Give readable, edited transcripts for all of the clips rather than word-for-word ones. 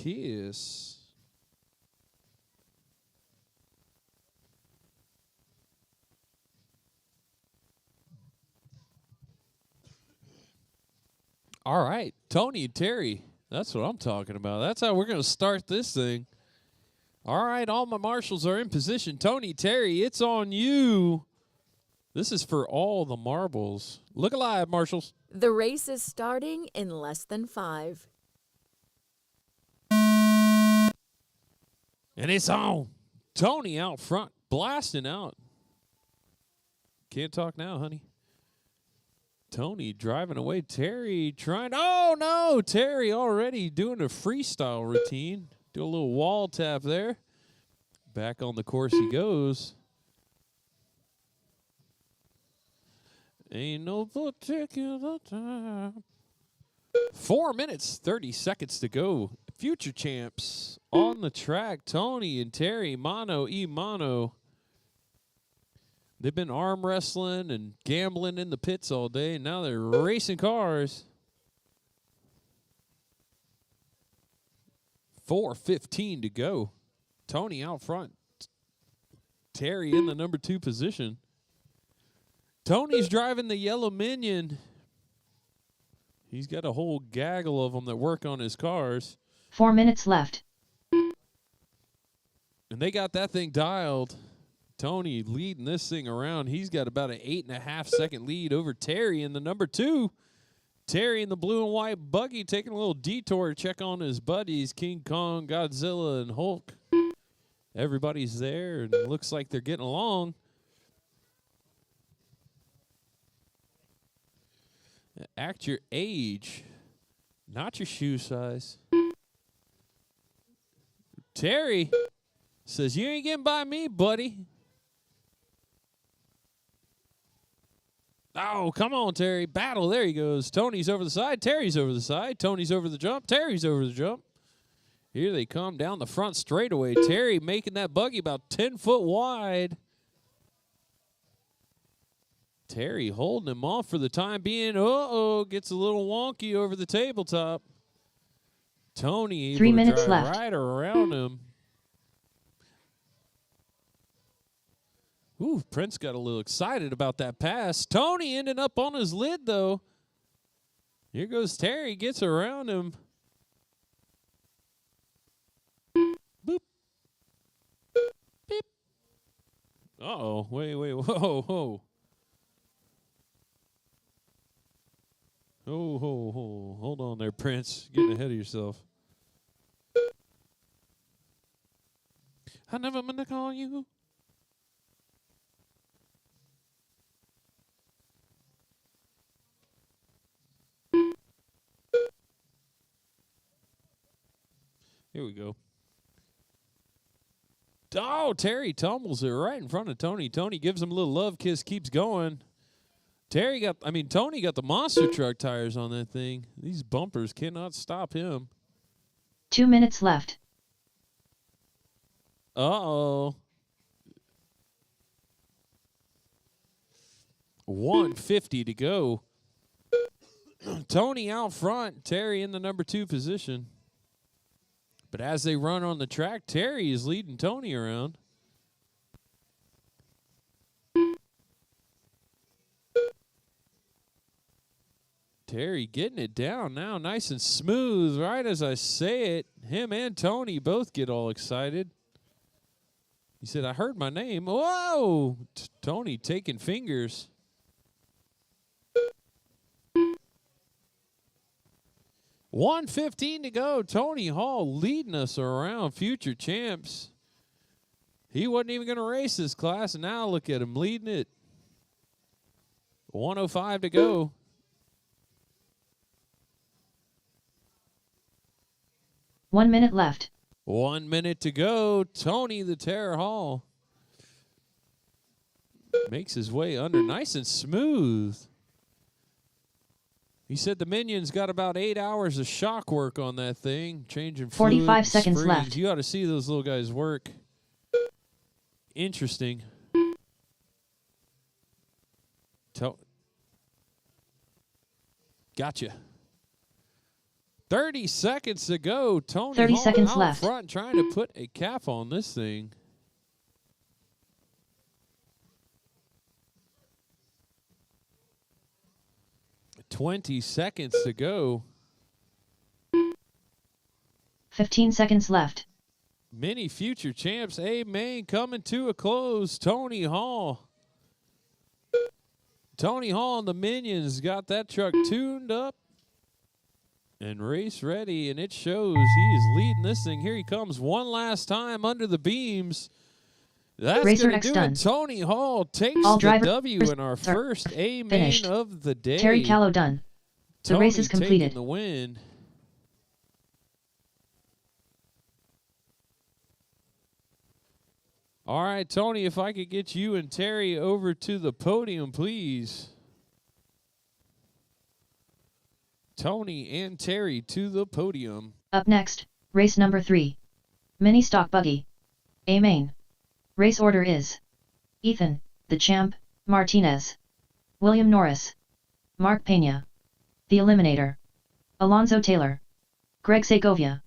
Kiss. All right, Tony and Terry. That's what I'm talking about. That's how we're going to start this thing. All right, all my marshals are in position. Tony, Terry, it's on you. This is for all the marbles. Look alive, marshals. The race is starting in less than 5. And it's on. Tony out front, blasting out. Can't talk now, honey. Tony driving away. Terry trying. Oh, no. Terry already doing a freestyle routine. Do a little wall tap there. Back on the course he goes. Ain't no particular time. 4 minutes, 30 seconds to go. Future champs on the track. Tony and Terry, mano y mano. They've been arm wrestling and gambling in the pits all day, and now they're racing cars. 4:15 to go. Tony out front. Terry in the number 2 position. Tony's driving the yellow Minion. He's got a whole gaggle of them that work on his cars. 4 minutes left. And they got that thing dialed. Tony leading this thing around. He's got about an 8.5 second lead over Terry in the number 2. Terry in the blue and white buggy taking a little detour to check on his buddies, King Kong, Godzilla, and Hulk. Everybody's there, and it looks like they're getting along. Act your age, not your shoe size. Terry says, you ain't getting by me, buddy. Oh, come on, Terry. Battle. There he goes. Tony's over the side. Terry's over the side. Tony's over the jump. Terry's over the jump. Here they come down the front straightaway. Terry making that buggy about 10 foot wide. Terry holding him off for the time being. Uh-oh, gets a little wonky over the tabletop. Tony able 3 to minutes drive left. right around him. Ooh, Prince got a little excited about that pass. Tony ending up on his lid, though. Here goes Terry, gets around him. Boop. Beep. Uh-oh, wait, whoa, whoa. Oh, hold on there, Prince. Getting ahead of yourself. I never meant to call you. Here we go. Oh, Terry tumbles it right in front of Tony. Tony gives him a little love kiss, keeps going. Tony got the monster truck tires on that thing. These bumpers cannot stop him. 2 minutes left. Uh-oh. 1:50 to go. Tony out front. Terry in the number 2 position. But as they run on the track, Terry is leading Tony around. Terry getting it down now, nice and smooth, right as I say it. Him and Tony both get all excited. He said, I heard my name. Whoa! Tony taking fingers. $1:15 to go. Tony Hall leading us around, future champs. He wasn't even going to race this class, and now look at him leading it. 1:05 to go. One minute left. 1 minute to go. Tony the Terror Hall makes his way under nice and smooth. He said the Minion's got about 8 hours of shock work on that thing, changing 45 fluid, seconds springs. left. You ought to see those little guys work. Interesting. Gotcha. 30 seconds to go. Tony 30 Hall seconds out left. front trying to put a cap on this thing. $20 seconds to go. 15 seconds left. Many future champs. A-Main coming to a close. Tony Hall. Tony Hall and the Minions got that truck tuned up and race ready, and it shows he is leading this thing. Here he comes one last time under the beams. That's Racer going X to do done. it. Tony Hall takes All the drivers W in our are first A-Main finished. of the day. Terry Callow done. The Tony race is completed. taking the win. All right, Tony, if I could get you and Terry over to the podium, please. Tony and Terry to the podium. Up next, race number 3. Mini Stock Buggy. A-Main. Race order is Ethan, the champ, Martinez. William Norris. Mark Pena. The Eliminator. Alonzo Taylor. Greg Segovia.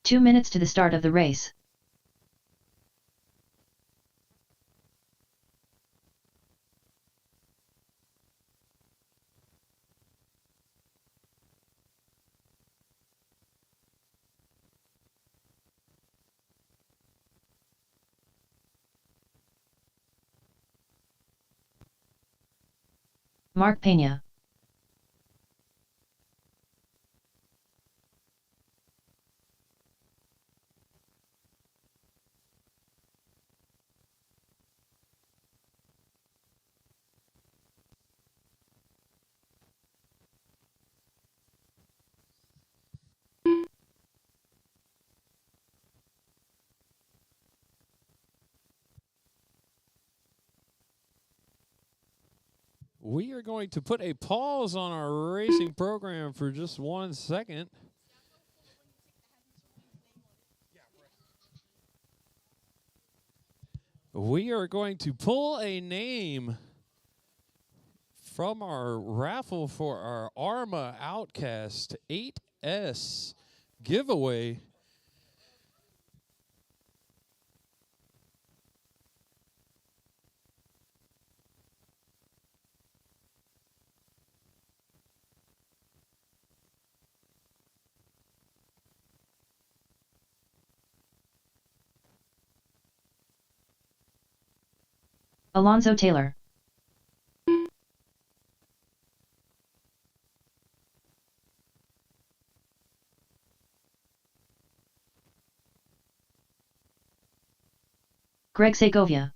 Two minutes to the start of the race. Mark Pena. We are going to put a pause on our racing program for just 1 second. We are going to pull a name from our raffle for our Arma Outcast 8S giveaway. Alonzo Taylor. Greg Segovia.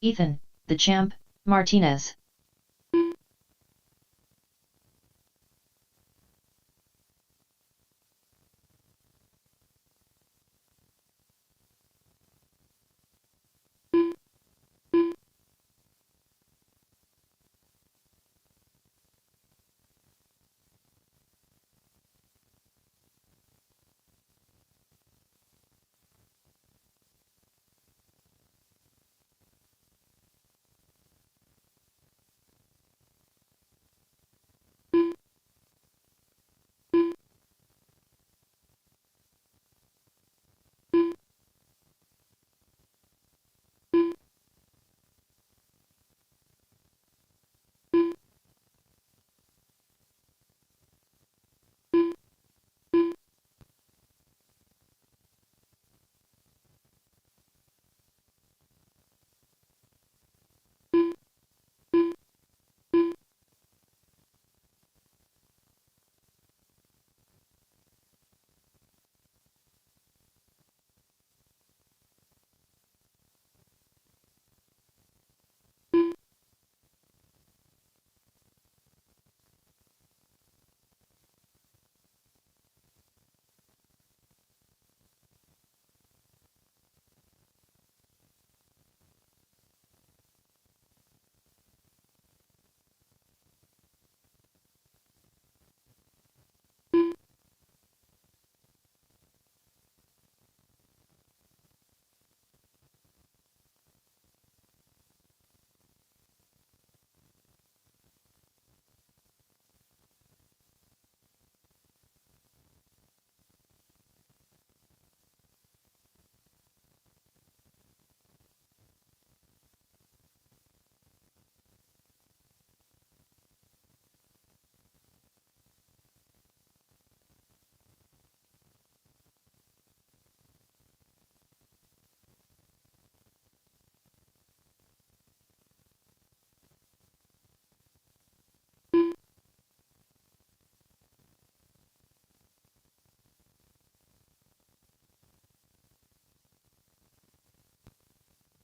Ethan, the champ, Martinez.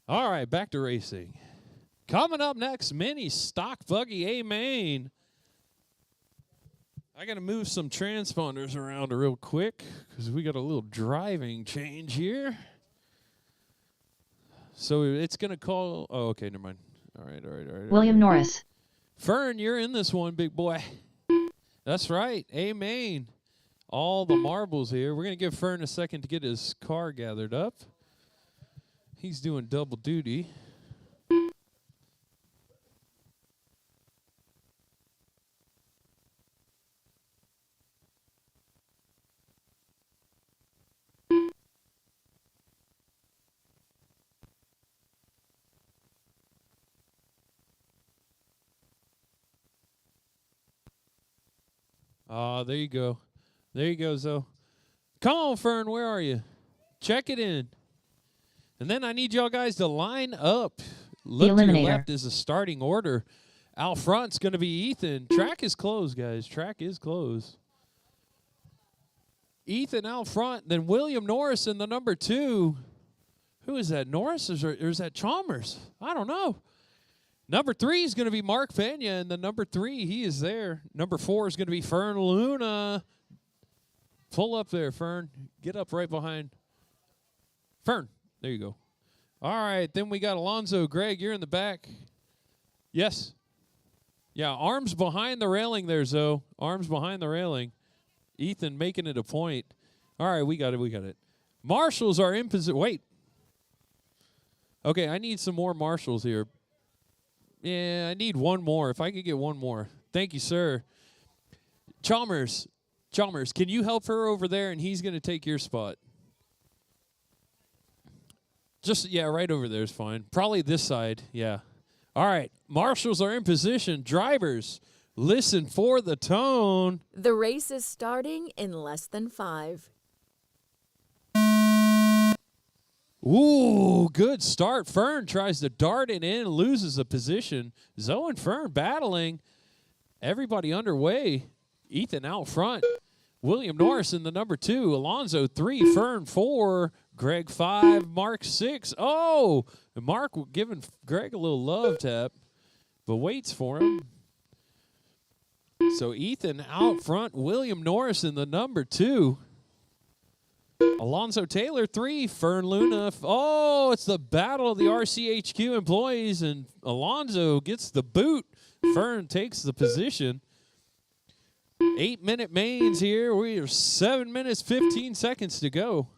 All right, back to racing. Coming up next, mini stock buggy A main. I got to move some transponders around real quick because we got a little driving change here. So it's going to call. Oh, okay, never mind. All right. William Norris. Fern, you're in this one, big boy. That's right. A main. All the marbles here. We're going to give Fern a second to get his car gathered up. He's doing double duty. There you go. There you go, Zoe. Come on, Fern, where are you? Check it in. And then I need y'all guys to line up. Look to your left is the starting order. Out front's going to be Ethan. Track is closed, guys. Track is closed. Ethan out front, then William Norris in the number 2. Who is that, Norris or is that Chalmers? I don't know. Number 3 is going to be Mark Pena, and the number 3, he is there. Number 4 is going to be Fern Luna. Pull up there, Fern. Get up right behind Fern. There you go. All right, then we got Alonzo. Greg, you're in the back. Yes. Yeah, arms behind the railing there, Zoe. Arms behind the railing. Ethan making it a point. All right, we got it. Marshals are in position. Wait. Okay, I need some more marshals here. Yeah, I need one more. If I could get one more. Thank you, sir. Chalmers, can you help her over there, and he's going to take your spot? Just, yeah, right over there is fine. Probably this side, yeah. All right, marshals are in position. Drivers, listen for the tone. The race is starting in less than 5. Ooh, good start. Fern tries to dart it in, loses a position. Zoe and Fern battling. Everybody underway. Ethan out front. William Norris in the number 2. Alonzo 3. Fern 4. Greg 5. Mark 6. Oh, and Mark giving Greg a little love tap, but waits for him. So Ethan out front. William Norris in the number 2. Alonzo Taylor 3, Fern Luna. Oh, it's the battle of the RCHQ employees, and Alonzo gets the boot. Fern takes the position. 8-minute mains here. We are 7 minutes, 15 seconds to go.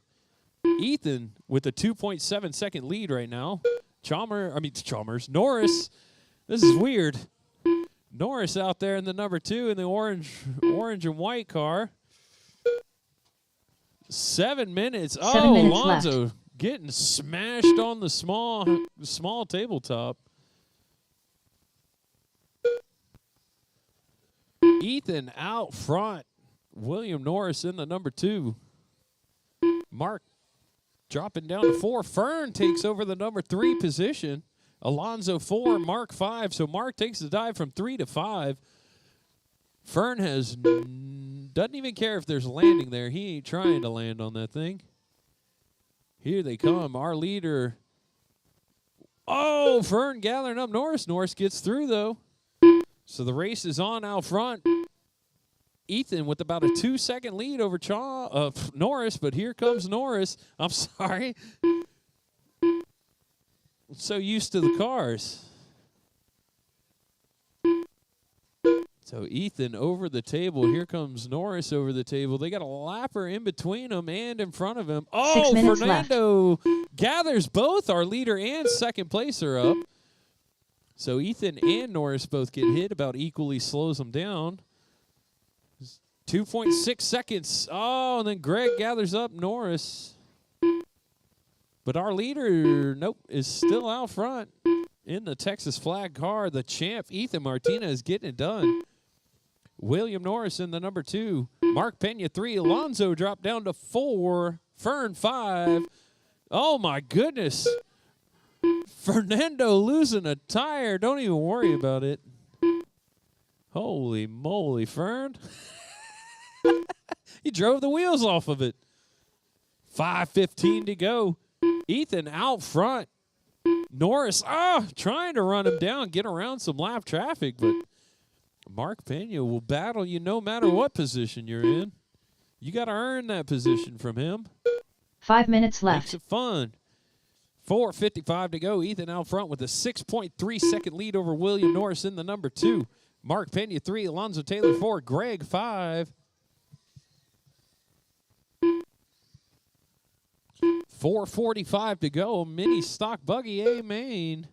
Ethan with a 2.7 second lead right now. Chalmers. Norris. This is weird. Norris out there in the number 2 in the orange and white car. 7 minutes. 7 minutes Alonzo left. Getting smashed on the small tabletop. Ethan out front. William Norris in the number 2. Mark dropping down to 4. Fern takes over the number 3 position. Alonzo 4, Mark 5. So Mark takes the dive from 3 to 5. Fern doesn't even care if there's a landing there. He ain't trying to land on that thing. Here they come. Our leader. Oh, Fern gathering up Norris. Norris gets through, though. So the race is on out front. Ethan with about a 2-second lead over Norris, but here comes Norris. I'm sorry. I'm so used to the cars. So Ethan over the table. Here comes Norris over the table. They got a lapper in between them and in front of him. Oh, Fernando gathers both. Our leader and second placer up. So Ethan and Norris both get hit. About equally slows them down. 2.6 seconds. Oh, and then Greg gathers up Norris. But our leader, is still out front in the Texas flag car. The champ, Ethan Martinez, getting it done. William Norris in the number 2. Mark Pena 3. Alonzo dropped down to 4. Fern 5. Oh, my goodness. Fernando losing a tire. Don't even worry about it. Holy moly, Fern. He drove the wheels off of it. 5:15 to go. Ethan out front. Norris, trying to run him down, get around some lap traffic, but Mark Pena will battle you no matter what position you're in. You got to earn that position from him. 5 minutes left. Makes it fun. 4:55 to go. Ethan out front with a 6.3-second lead over William Norris in the number 2. Mark Pena 3, Alonzo Taylor 4, Greg 5. 4:45 to go. Mini stock buggy A main.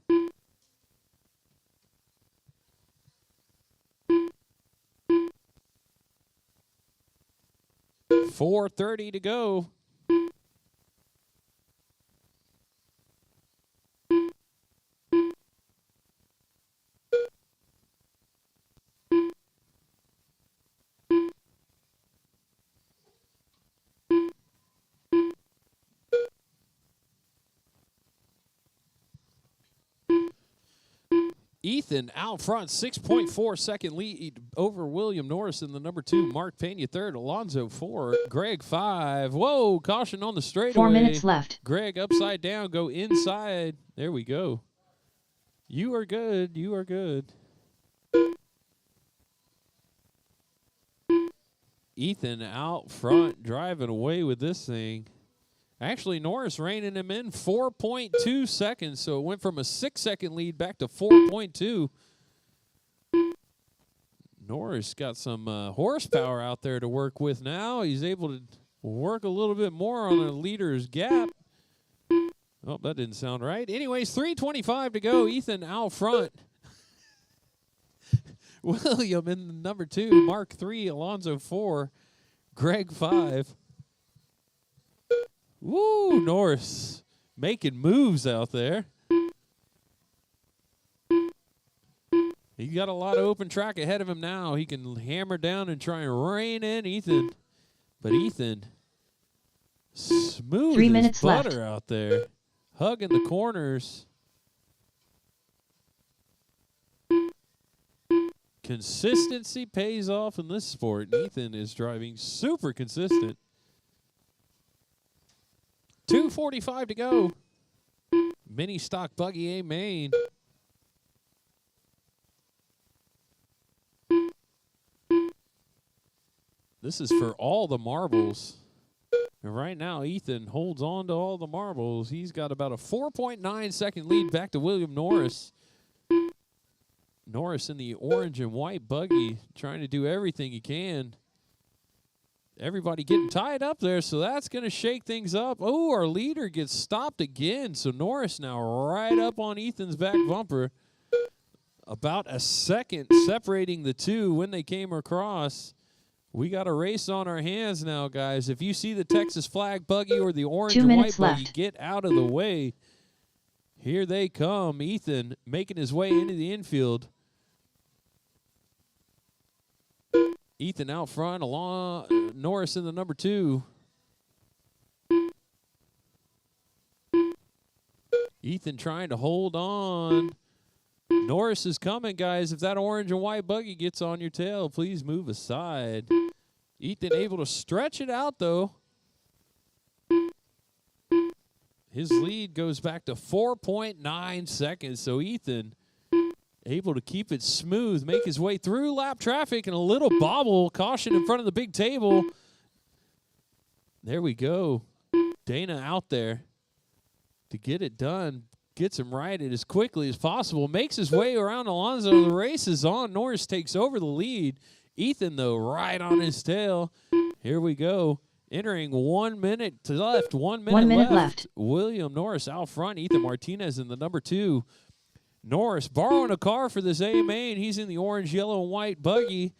$4:30 to go. Ethan out front, 6.4-second lead over William Norris in the number 2. Mark Pena 3rd, Alonzo 4, Greg 5. Whoa, caution on the straightaway. 4 minutes left. Greg upside down, go inside. There we go. You are good. You are good. Ethan out front, driving away with this thing. Actually, Norris reining him in 4.2 seconds, so it went from a 6-second lead back to 4.2. Norris got some horsepower out there to work with now. He's able to work a little bit more on the leader's gap. Oh, that didn't sound right. Anyways, 3:25 to go. Ethan out front. William in the number 2. Mark 3, Alonzo 4, Greg 5. Woo, Norris making moves out there. He got a lot of open track ahead of him now. He can hammer down and try and rein in Ethan. But Ethan, smooth 3 as minutes butter left. out there, hugging the corners. Consistency pays off in this sport. Ethan is driving super consistent. 2:45 to go. Mini stock buggy A main. This is for all the marbles. And right now, Ethan holds on to all the marbles. He's got about a 4.9-second lead back to William Norris. Norris in the orange and white buggy, trying to do everything he can. Everybody getting tied up there, so that's going to shake things up. Oh, our leader gets stopped again. So Norris now right up on Ethan's back bumper. About a second separating the two when they came across. We got a race on our hands now, guys. If you see the Texas flag buggy or the orange and white buggy, get out of the way. Here they come. Ethan making his way into the infield. Ethan out front, along Norris in the number 2. Ethan trying to hold on. Norris is coming, guys. If that orange and white buggy gets on your tail, please move aside. Ethan able to stretch it out, though. His lead goes back to 4.9 seconds, so Ethan able to keep it smooth, make his way through lap traffic, and a little bobble. Caution in front of the big table. There we go. Dana out there to get it done. Gets him righted as quickly as possible. Makes his way around Alonso. The race is on. Norris takes over the lead. Ethan, though, right on his tail. Here we go. Entering 1 minute left. 1 minute left. William Norris out front. Ethan Martinez in the number 2. Norris borrowing a car for this A main. He's in the orange, yellow, and white buggy.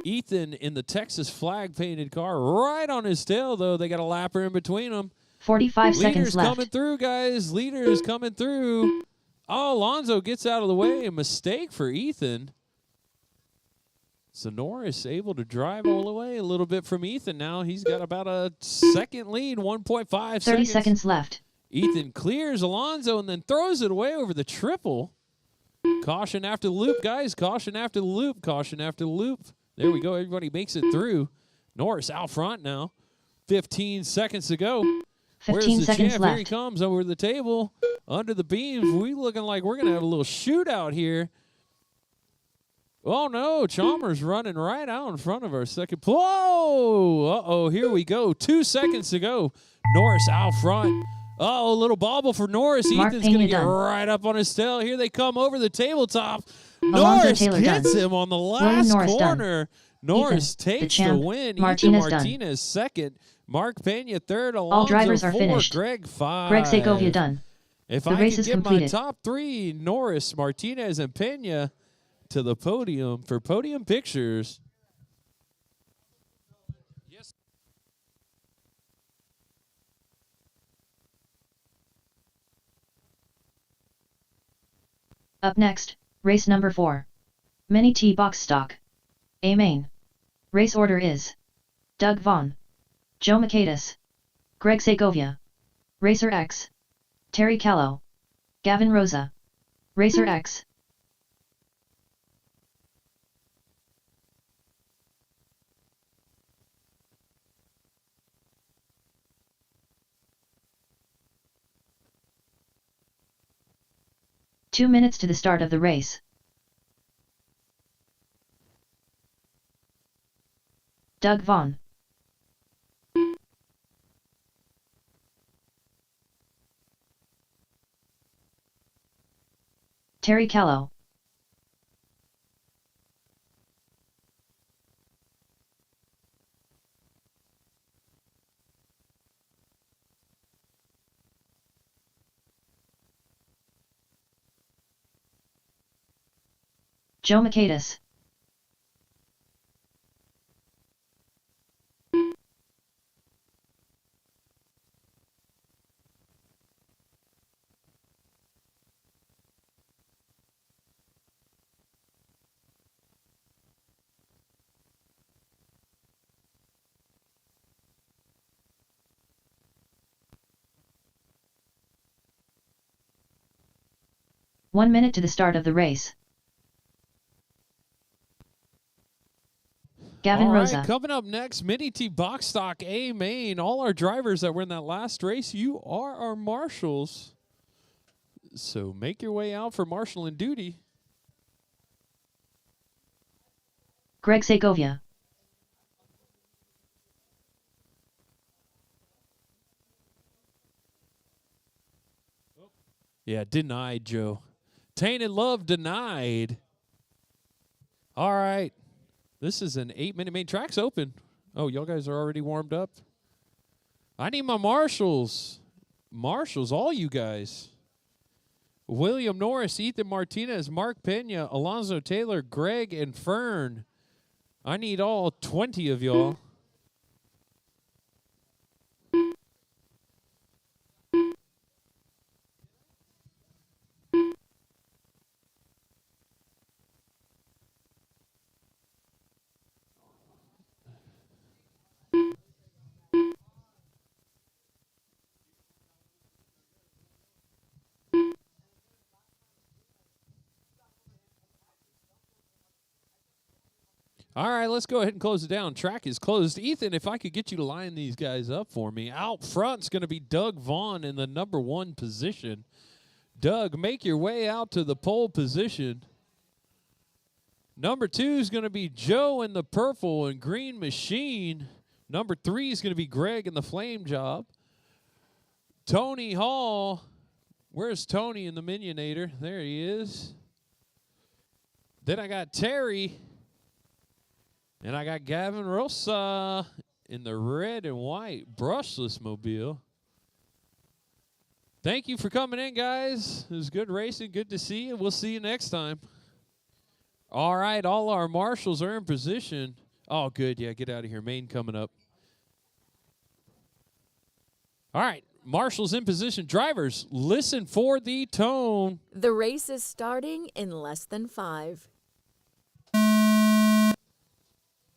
Ethan in the Texas flag painted car. Right on his tail, though. They got a lapper in between them. 45 seconds Leader's left. coming through, guys. Leader is coming through. Oh, Alonso gets out of the way. A mistake for Ethan. So Norris able to drive all the way a little bit from Ethan now. He's got about a second lead, 1.5 seconds. 30 seconds left. Ethan clears Alonso and then throws it away over the triple. Caution after the loop, guys. Caution after the loop. Caution after the loop. There we go. Everybody makes it through. Norris out front now. 15 seconds to go. 15 Where's the seconds champ? left. Here he comes over the table. under the beams. We looking like we're going to have a little shootout here. Oh, no. Chalmers running right out in front of our second. Whoa! Uh-oh, here we go. 2 seconds to go. Norris out front. Uh-oh, a little bobble for Norris. Mark Ethan's going to get Pena done. right up on his tail. Here they come over the tabletop. Alonzo Norris Taylor gets done. him on the William last Norris done. corner. Norris Ethan, takes the champ, win. Martinez Ethan done. Martinez second. Mark Pena third. All Alonzo drivers are fourth. finished. Greg five. Greg Segovia done. If The I race could is get completed. my top three, Norris, Martinez, and Pena to the podium for podium pictures. Yes. Up next, race number 4. Mini T box stock. A main. Race order is Doug Vaughn, Joe Makaitis, Greg Segovia, Racer X, Terry Callow, Gavin Rosa, Racer X. Two minutes to the start of the race. Doug Vaughn. Terry Callow. Joe Makaitis. One minute to the start of the race. Gavin All right, Rosa. coming up next, Mini T Box Stock A Main. All our drivers that were in that last race, you are our marshals. So make your way out for marshaling duty. Greg Segovia. Yeah, denied, Joe. Tainted Love denied. All right. This is an 8-minute main. Track's open. Oh, y'all guys are already warmed up? I need my marshals. Marshals, all you guys. William Norris, Ethan Martinez, Mark Pena, Alonzo Taylor, Greg, and Fern. I need all 20 of y'all. All right, let's go ahead and close it down. Track is closed. Ethan, if I could get you to line these guys up for me. Out front's going to be Doug Vaughn in the number 1 position. Doug, make your way out to the pole position. Number 2 is going to be Joe in the purple and green machine. Number 3 is going to be Greg in the flame job. Tony Hall. Where's Tony in the Minionator? There he is. Then I got Terry. And I got Gavin Rosa in the red and white brushless mobile. Thank you for coming in, guys. It was good racing. Good to see you. We'll see you next time. All right, all our marshals are in position. Oh, good. Yeah, get out of here. Main coming up. All right, marshals in position. Drivers, listen for the tone. The race is starting in less than 5.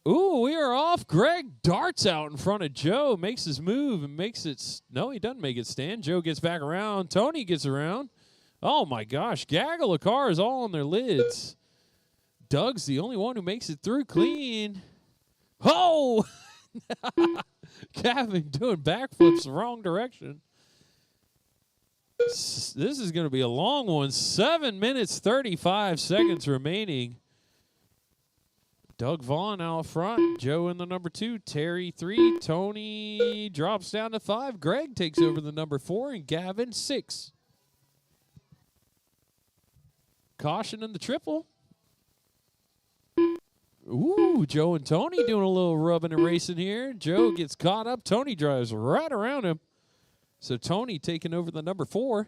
Ooh, we are off. Greg darts out in front of Joe, makes his move and makes it. No, he doesn't make it stand. Joe gets back around. Tony gets around. Oh, my gosh. Gaggle of cars all on their lids. Doug's the only one who makes it through clean. Oh! Gavin doing backflips the wrong direction. This is going to be a long one. 7 minutes, 35 seconds remaining. Doug Vaughn out front. Joe in the number 2. Terry 3. Tony drops down to 5. Greg takes over the number 4. And Gavin 6. Caution in the triple. Ooh, Joe and Tony doing a little rubbing and racing here. Joe gets caught up. Tony drives right around him. So Tony taking over the number 4.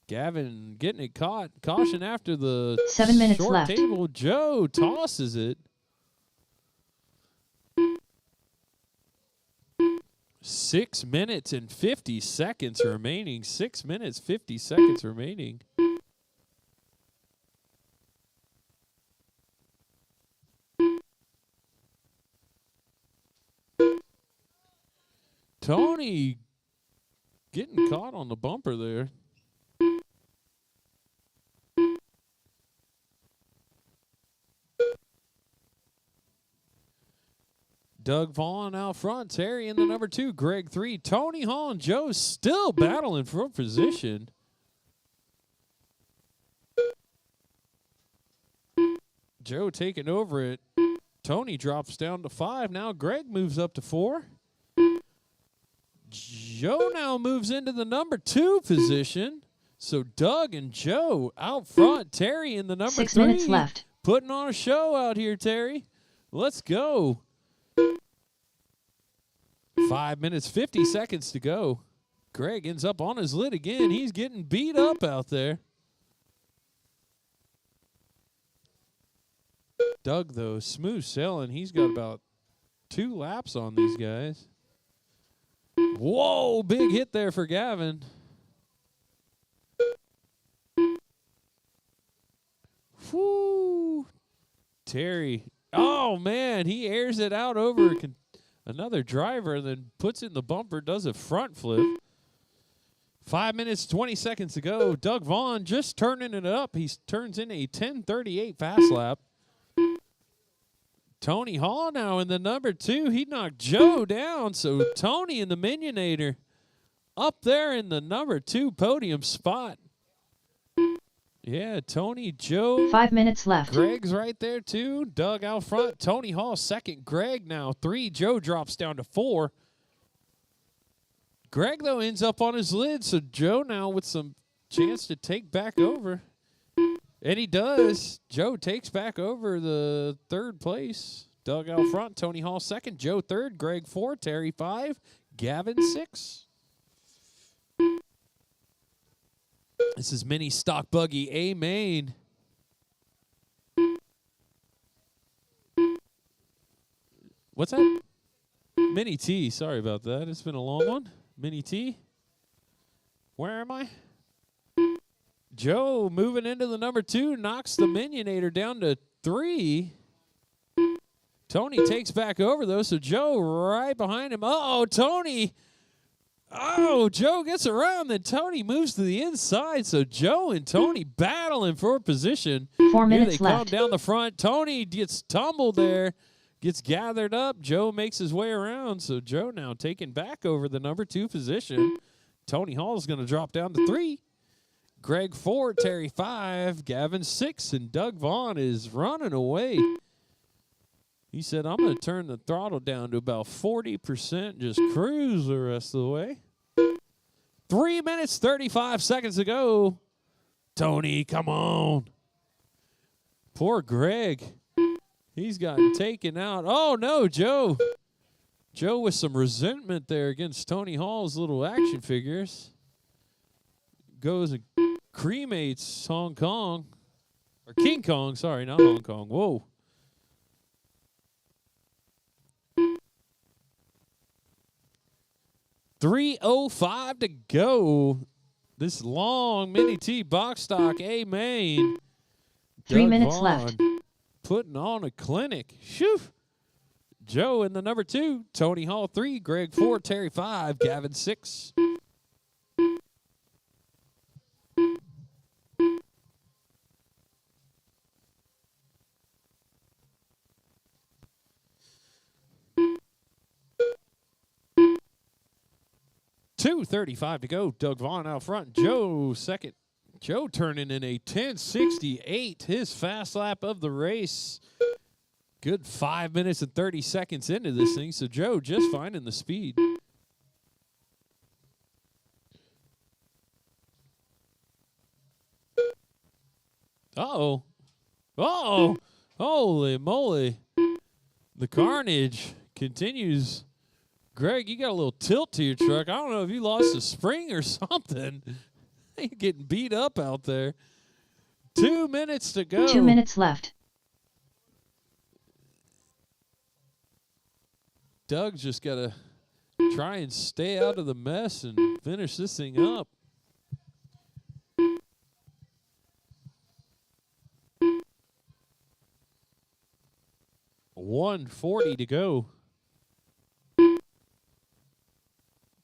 Gavin getting it caught. Caution after the 7 minutes short left. table. Joe tosses it. 6 minutes and 50 seconds remaining. 6 minutes, 50 seconds remaining. Tony getting caught on the bumper there. Doug Vaughn out front. Terry in the number 2. Greg 3. Tony Hall and Joe still battling for position. Joe taking over it. Tony drops down to 5. Now Greg moves up to 4. Joe now moves into the number 2 position. So Doug and Joe out front. Terry in the number 3. 6 minutes left. Putting on a show out here, Terry. Let's go. 5 minutes, 50 seconds to go. Greg ends up on his lid again. He's getting beat up out there. Doug, though, smooth sailing. He's got about 2 laps on these guys. Whoa, big hit there for Gavin. Whoo. Terry. Oh, man, he airs it out over another driver and then puts it in the bumper, does a front flip. 5 minutes, 20 seconds to go. Doug Vaughn just turning it up. He turns in a 10:38 fast lap. Tony Hall now in the number 2. He knocked Joe down, so Tony in the Minionator up there in the number 2 podium spot. Yeah, Tony, Joe. 5 minutes left. Greg's right there, too. Doug out front. Tony Hall second. Greg now 3. Joe drops down to 4. Greg, though, ends up on his lid, so Joe now with some chance to take back over. And he does. Joe takes back over the 3rd place. Doug out front. Tony Hall second. Joe 3rd. Greg 4. Terry 5. Gavin 6. This is Mini Stock Buggy A main. What's that? Mini T. Sorry about that. It's been a long one. Mini T. Where am I? Joe moving into the number 2. Knocks the Minionator down to 3. Tony takes back over, though, so Joe right behind him. Uh-oh, Tony. Oh, Joe gets around, then Tony moves to the inside. So Joe and Tony battling for position. 4 minutes Here they left. come down the front. Tony gets tumbled there, gets gathered up. Joe makes his way around. So Joe now taking back over the number 2 position. Tony Hall is going to drop down to 3. Greg 4, Terry 5, Gavin 6, and Doug Vaughn is running away. He said, I'm going to turn the throttle down to about 40%, just cruise the rest of the way. 3 minutes, 35 seconds to go. Tony, come on. Poor Greg. He's gotten taken out. Oh, no, Joe. Joe with some resentment there against Tony Hall's little action figures. Goes and cremates Hong Kong. Or King Kong, sorry, not Hong Kong. Whoa. .305 to go. This long Mini T box stock A main. 3 Doug minutes Vaughn left. putting on a clinic. Shoo. Joe in the number 2. Tony Hall 3. Greg 4. Terry 5. Gavin 6. 2:35 to go. Doug Vaughn out front. Joe second. Joe turning in a 10:68, his fast lap of the race. Good 5 minutes and 30 seconds into this thing, so Joe just finding the speed. Uh-oh. Uh-oh. Holy moly. The carnage continues. Greg, you got a little tilt to your truck. I don't know if you lost a spring or something. You're getting beat up out there. 2 minutes to go. 2 minutes left. Doug's just got to try and stay out of the mess and finish this thing up. $140 to go.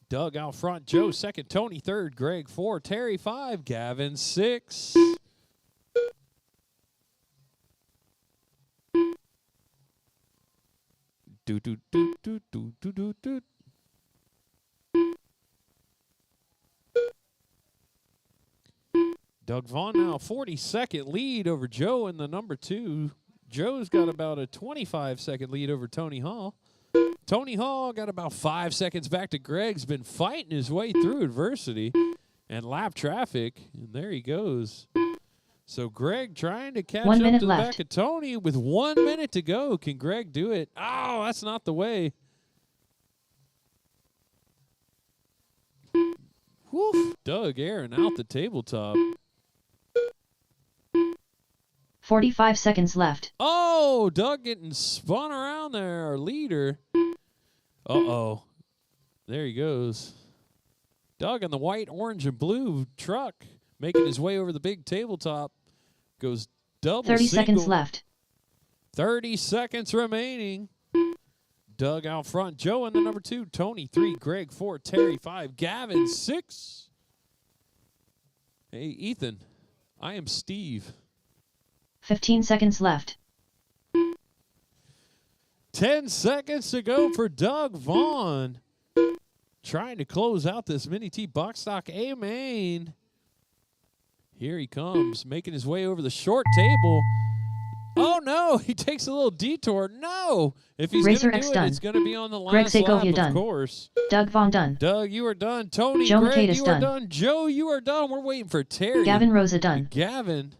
Doug out front, Joe second, Tony third, Greg 4, Terry 5, Gavin 6. Do do do do do do do do. Doug Vaughn now 42nd lead over Joe in the number 2. Joe's got about a 25-second lead over Tony Hall. Tony Hall got about 5 seconds back to Greg's been fighting his way through adversity and lap traffic, and there he goes. So Greg trying to catch 1 up minute to the left. back of Tony with 1 minute to go. Can Greg do it? Oh, that's not the way. Woof. Doug airing out the tabletop. 45 seconds left. Oh, Doug getting spun around there, our leader. Uh-oh. There he goes. Doug in the white, orange, and blue truck making his way over the big tabletop. Goes double 30 single. seconds left. 30 seconds remaining. Doug out front. Joe in the number 2. Tony 3. Greg 4. Terry 5. Gavin 6. Hey, Ethan. I am Steve. 15 seconds left. 10 seconds to go for Doug Vaughn. Trying to close out this Mini T box stock A main. Here he comes, making his way over the short table. Oh, no, he takes a little detour. No, if he's going to do it, it's going to be on the Greg last Segovia lap, done. of course. Doug Vaughn done. Doug, you are done. Tony, Joe Greg, Makeda's you are done. done. Joe, you are done. We're waiting for Terry. Gavin Rosa done. Gavin.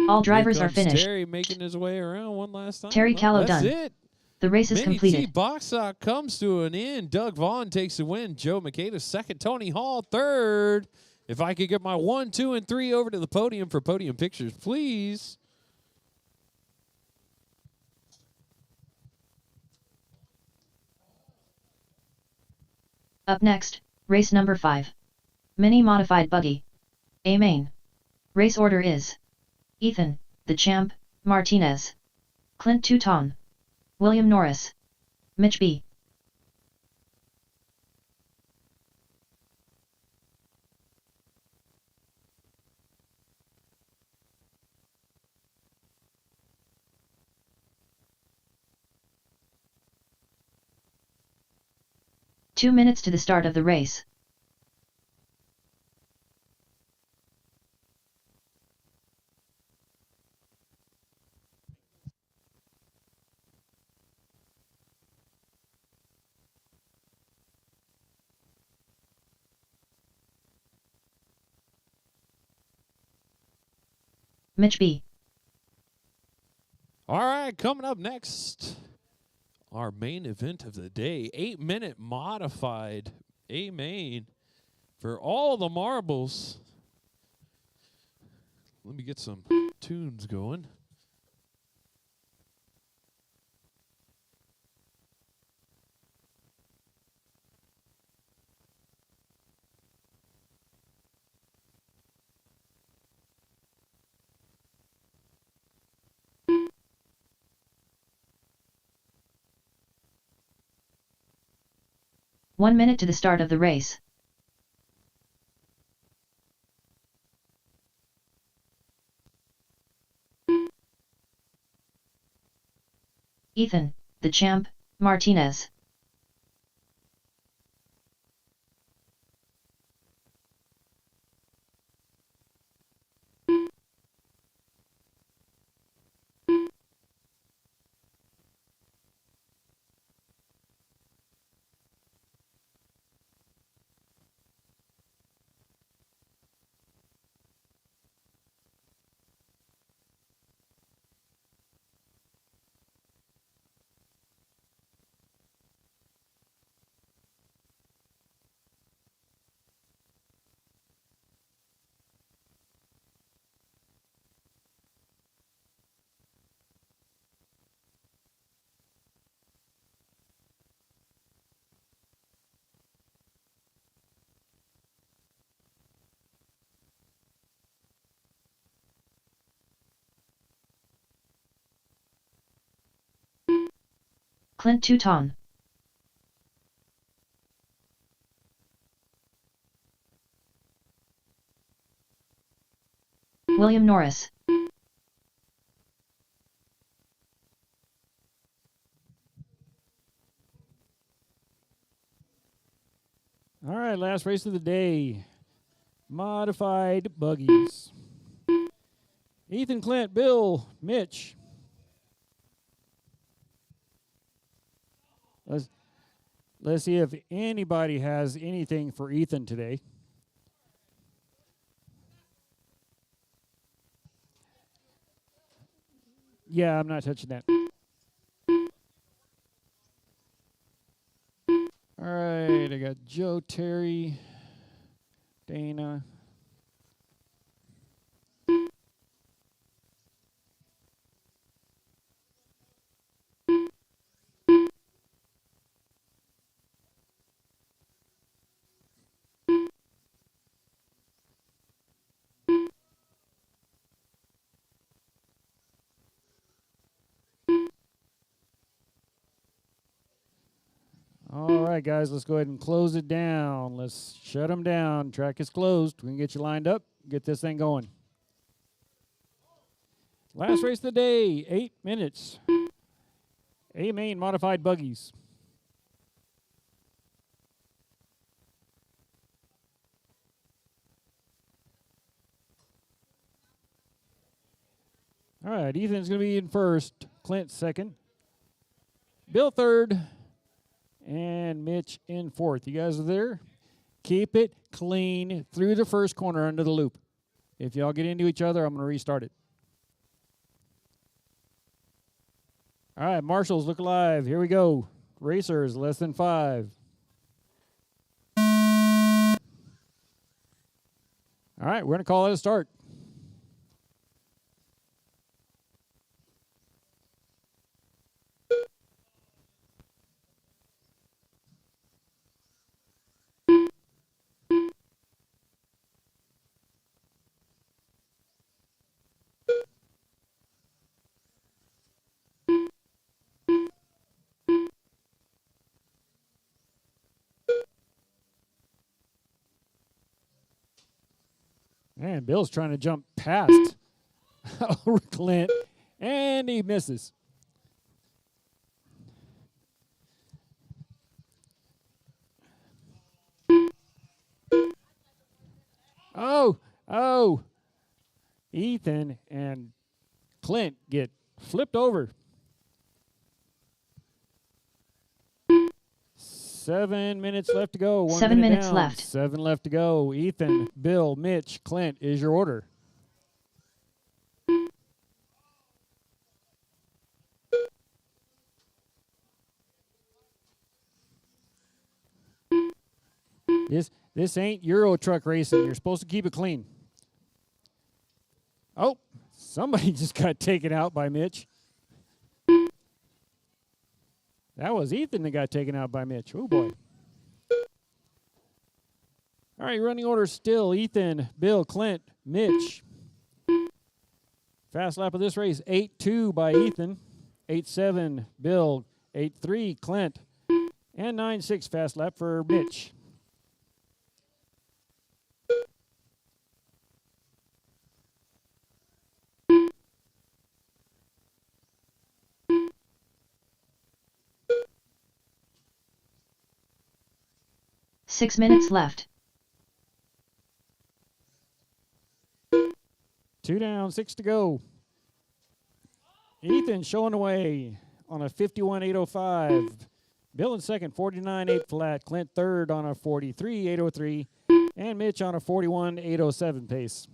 All drivers Here are comes finished. Terry making his way around one last time. Terry Well, Callow that's done. it. The race is Mini T completed. box stock comes to an end. Doug Vaughn takes the win. Joe Makeda second. Tony Hall third. If I could get my 1, 2, and 3 over to the podium for podium pictures, please. Up next, race number 5. Mini Modified Buggy. A main. Race order is Ethan, the champ, Martinez. Clint Touton. William Norris. Mitch B. Two minutes to the start of the race. Mitch B. All right, coming up next, our main event of the day, 8-minute modified A main for all the marbles. Let me get some tunes going. One minute to the start of the race. Ethan, the champ, Martinez. Clint Touton. William Norris. All right, last race of the day. Modified buggies. Ethan, Clint, Bill, Mitch. Let's see if anybody has anything for Ethan today. Yeah, I'm not touching that. All right, I got Joe, Terry, Dana. All right, guys, let's go ahead and close it down. Let's shut them down. Track is closed. We can get you lined up, get this thing going. Last race of the day, 8 minutes. A-Main modified buggies. All right, Ethan's going to be in first, Clint second, Bill third, and Mitch in fourth. You guys are there? Keep it clean through the first corner under the loop. If y'all get into each other, I'm going to restart it. All right, marshals, look alive. Here we go. Racers, less than 5. All right, we're going to call it a start. Man, Bill's trying to jump past Clint, and he misses. Oh, Ethan and Clint get flipped over. 7 minutes left to go. 7 minutes down. left. 7 left to go. Ethan, Bill, Mitch, Clint is your order. This ain't Euro truck racing. You're supposed to keep it clean. Oh, somebody just got taken out by Mitch. That was Ethan that got taken out by Mitch. Oh, boy. All right, running order still. Ethan, Bill, Clint, Mitch. Fast lap of this race, 8-2 by Ethan. 8-7, Bill. 8-3, Clint. And 9-6 fast lap for Mitch. Six minutes left. 2 down, 6 to go. Ethan showing away on a 51.805. Bill in second, 49.8 flat. Clint third on a 43.803. And Mitch on a 41.807 pace.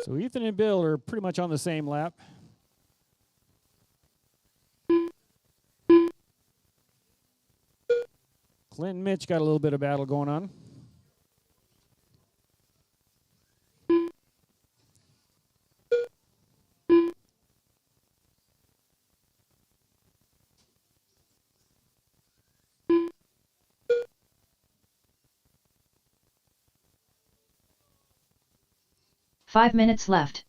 So Ethan and Bill are pretty much on the same lap. Clint and Mitch got a little bit of battle going on. 5 minutes left.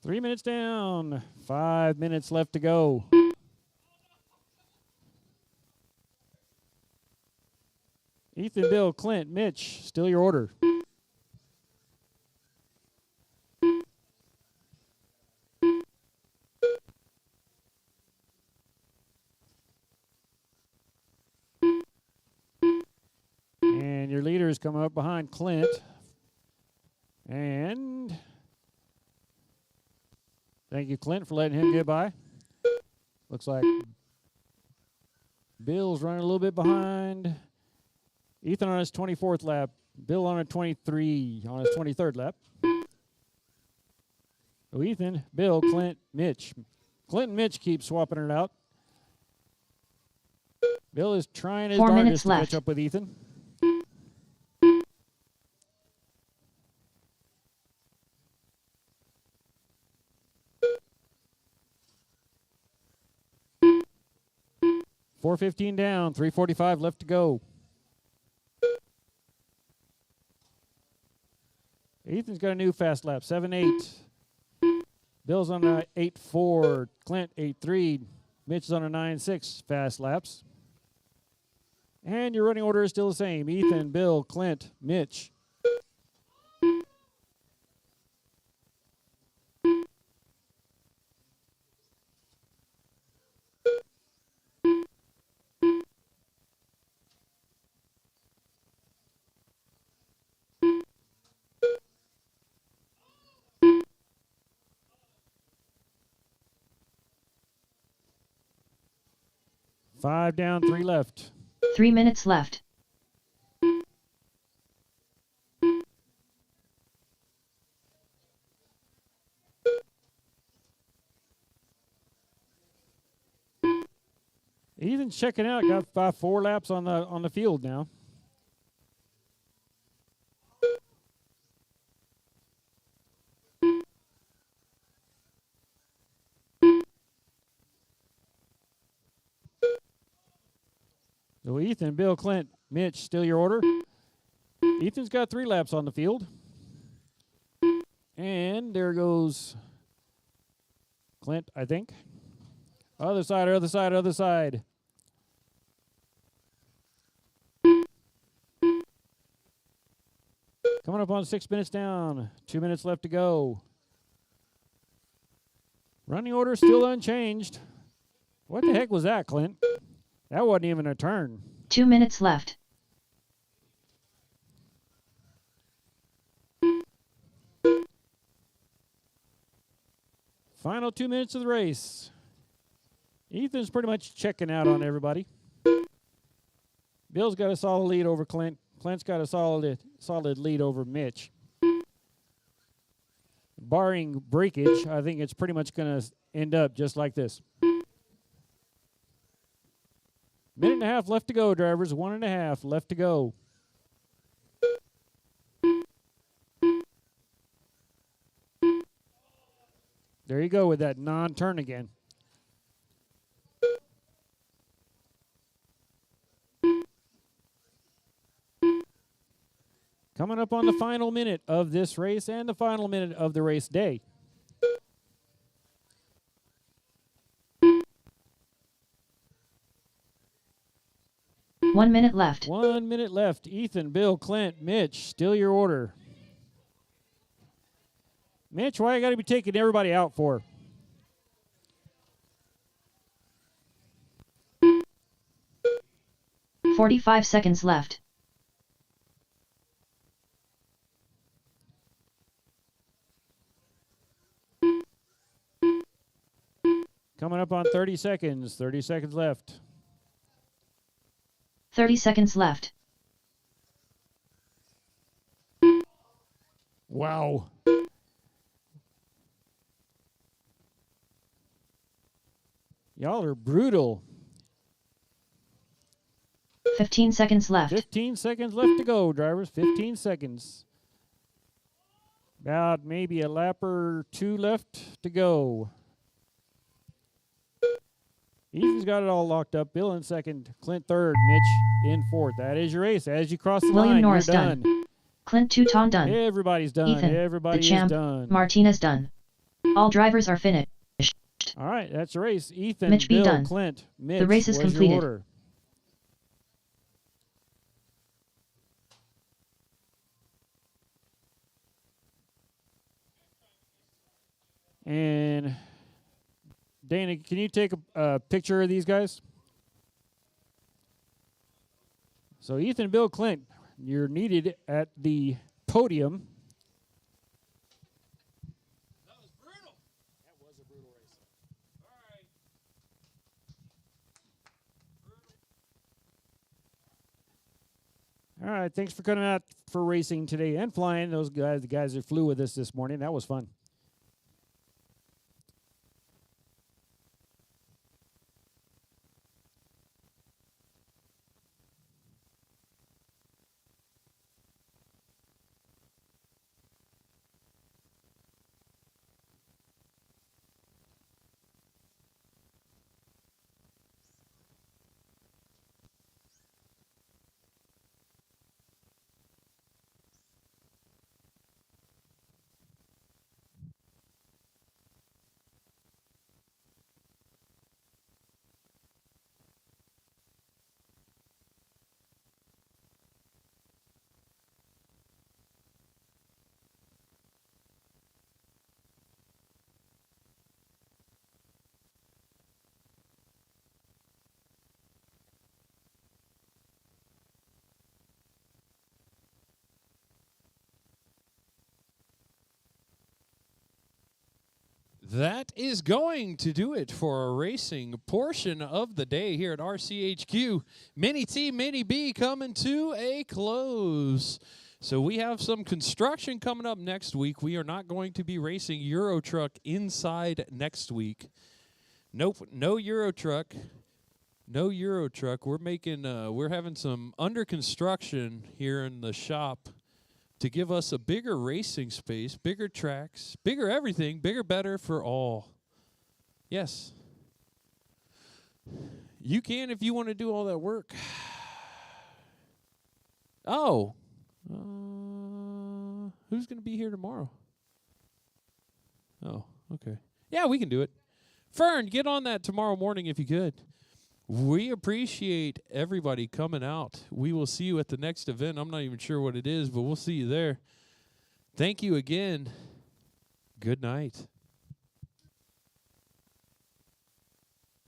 Three minutes down. 5 minutes left to go. Ethan, Bill, Clint, Mitch, still your order. And your leaders come up behind Clint. And thank you, Clint, for letting him get by. Looks like Bill's running a little bit behind. Ethan on his 24th lap. Bill on a 23 on his 23rd lap. So Ethan, Bill, Clint, Mitch. Clint and Mitch keep swapping it out. Bill is trying his 4 darndest minutes to left. catch up with Ethan. .415 down, 3:45 left to go. Ethan's got a new fast lap, 7.8. Bill's on a 8.4. Clint, 8.3. Mitch is on a 9.6 fast laps. And your running order is still the same. Ethan, Bill, Clint, Mitch. Five down, 3 left. 3 minutes left. Ethan's checking out. Got 4 laps on the field now. So Ethan, Bill, Clint, Mitch, still your order. Ethan's got 3 laps on the field. And there goes Clint, I think. Other side, other side, other side. Coming up on 6 minutes down. 2 minutes left to go. Running order still unchanged. What the heck was that, Clint? That wasn't even a turn. 2 minutes left. Final 2 minutes of the race. Ethan's pretty much checking out on everybody. Bill's got a solid lead over Clint. Clint's got a solid lead over Mitch. Barring breakage, I think it's pretty much going to end up just like this. Minute and a half left to go, drivers. 1.5 left to go. There you go with that non-turn again. Coming up on the final minute of this race and the final minute of the race day. One minute left. 1 minute left. Ethan, Bill, Clint, Mitch, still your order. Mitch, why you got to be taking everybody out for? .45 seconds left. Coming up on 30 seconds. 30 seconds left. 30 seconds left. Wow. Y'all are brutal. 15 seconds left. 15 seconds left to go, drivers. 15 seconds. About maybe a lap or 2 left to go. Ethan's got it all locked up. Bill in second, Clint third, Mitch in fourth. That is your race. As you cross the William line, Norris you're done. Clint Touton done. Everybody's done. Ethan, Everybody the champ, is done. Martinez done. All drivers are finished. All right, that's the race. Ethan, Mitch B Bill, done. Clint, Mitch. The race is was completed. Your order. And Dana, can you take a picture of these guys? So Ethan, Bill, Clint, you're needed at the podium. That was brutal. That was a brutal race. All right. All right, thanks for coming out for racing today and flying. Those guys, the guys that flew with us this morning, that was fun. That is going to do it for our racing portion of the day here at RCHQ. Mini T, Mini B coming to a close. So we have some construction coming up next week. We are not going to be racing Euro Truck inside next week. Nope, no Euro Truck. No Euro Truck. We're having some under construction here in the shop to give us a bigger racing space, bigger tracks, bigger everything, bigger, better for all. Yes. You can if you want to do all that work. Oh. Who's going to be here tomorrow? Oh, okay. Yeah, we can do it. Fern, get on that tomorrow morning if you could. We appreciate everybody coming out. We will see you at the next event. I'm not even sure what it is, but we'll see you there. Thank you again. Good night.